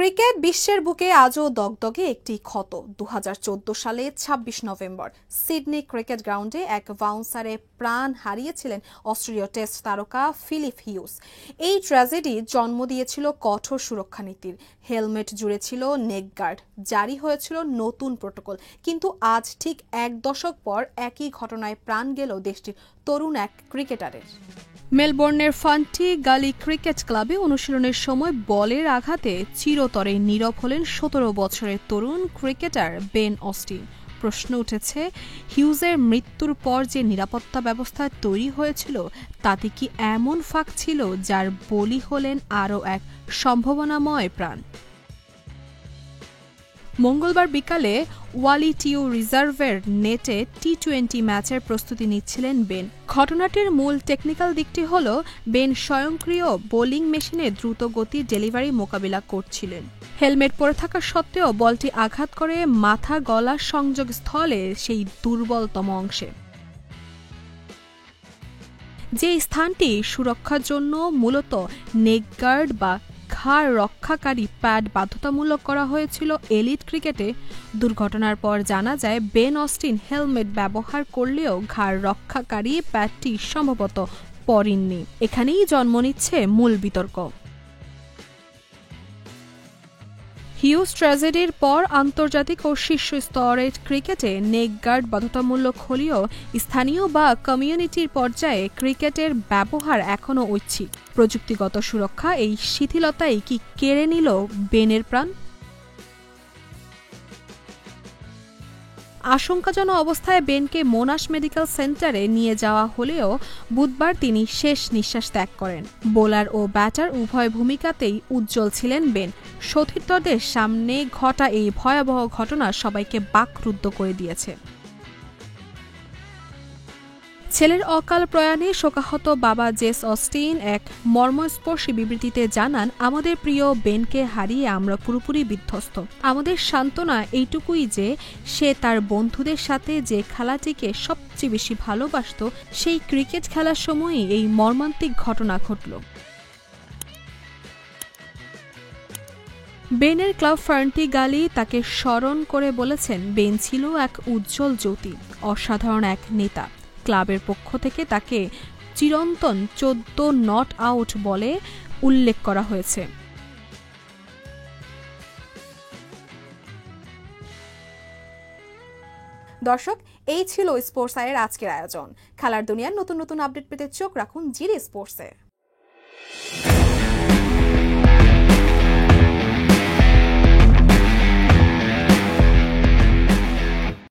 Cricket বিশ্বের বুকে আজও দগদগে একটি ক্ষত 2014 সালে 26 নভেম্বর সিডনি ক্রিকেট গ্রাউন্ডে এক বাউন্সারে প্রাণ হারিয়েছিলেন অস্ট্রেলীয় টেস্ট তারকা ফিলিপ হিউজ। এই ট্র্যাজেডি জন্ম দিয়েছিল কঠোর সুরক্ষা নীতির। হেলমেট জুড়ে ছিল নেক গার্ড, জারি হয়েছিল নতুন প্রোটোকল। কিন্তু আজ ঠিক এক দশক পর একই ঘটনায় প্রাণ গেল দেশটির তরুণ এক ক্রিকেটারের। মেলবোর্নের ফান্টি গালি ক্রিকেট ক্লাবে অনুশীলনের সময় বলের আঘাতে চিরতরে নীরব হলেন 17 বছরের তরুণ ক্রিকেটার বেন অস্টিন। প্রশ্ন উঠেছে, হিউজের মৃত্যুর পর যে নিরাপত্তা ব্যবস্থা তৈরি হয়েছিল তাতে কি এমন ফাঁক ছিল যার বলি হলেন আরও এক সম্ভাবনাময় প্রাণ? মঙ্গলবার বিকালে ওয়ালিটিউ রিজার্ভের নেটে টি-20 ম্যাচের প্রস্তুতি নিচ্ছিলেন বেন। ঘটনাটির মূল টেকনিক্যাল দিকটি হল বেন স্বয়ংক্রিয় বোলিং মেশিনে দ্রুত গতির ডেলিভারি মোকাবিলা করছিলেন। হেলমেট পরে থাকা সত্ত্বেও বলটি আঘাত করে মাথা গলা সংযোগস্থলে সেই দুর্বলতম অংশে, যে স্থানটি সুরক্ষার জন্য মূলত নেক গার্ড বা ঘাড় রক্ষাকারী প্যাড বাধ্যতামূলক করা হয়েছিল এলিট ক্রিকেটে। দুর্ঘটনার পর জানা যায় বেন অস্টিন হেলমেট ব্যবহার করলেও ঘাড় রক্ষাকারী প্যাডটি সম্ভবত পরেননি। এখানেই জন্ম নিচ্ছে মূল বিতর্ক। হিউজ ট্র্যাজেডির পর আন্তর্জাতিক ও শীর্ষ স্তরের ক্রিকেটে নেক গার্ড বাধ্যতামূলক হলেও স্থানীয় বা কমিউনিটির পর্যায়ে ক্রিকেটের ব্যবহার এখনও ঐচ্ছিক। প্রযুক্তিগত সুরক্ষা এই শিথিলতাই কি কেড়ে নিল বেনের প্রাণ? আশঙ্কাজনক অবস্থায় বেনকে মোনাশ মেডিকেল সেন্টারে নিয়ে যাওয়া হলেও বুধবার তিনি শেষ নিঃশ্বাস ত্যাগ করেন। বোলার ও ব্যাটার উভয় ভূমিকাতেই উজ্জ্বল ছিলেন বেন। সতীর্থদের সামনে ঘটা এই ভয়াবহ ঘটনা সবাইকে বাকরুদ্ধ করে দিয়েছে। ছেলের অকাল প্রয়াণে শোকাহত বাবা জেস অস্টিন এক মর্মস্পর্শী বিবৃতিতে জানান, আমাদের প্রিয় বেনকে হারিয়ে আমরা পুরোপুরি বিধ্বস্ত। আমাদের সান্ত্বনা এইটুকুই যে সে তার বন্ধুদের সাথে যে খেলাটিকে সবচেয়ে বেশি ভালোবাসত সেই ক্রিকেট খেলার সময়ই এই মর্মান্তিক ঘটনা ঘটল। বেনের ক্লাব ফান্টি গালি তাকে স্মরণ করে বলেছেন, বেন ছিল এক উজ্জ্বল জ্যোতি, অসাধারণ এক নেতা। ক্লাবের পক্ষ থেকে তাকে চিরন্তন 14 নট আউট বলে উল্লেখ করা হয়েছে। দর্শক, এই ছিল স্পোর্টস আয়ের আজকের আয়োজন। খেলার দুনিয়ার নতুন নতুন আপডেট পেতে চোখ রাখুন জিরি স্পোর্টসে।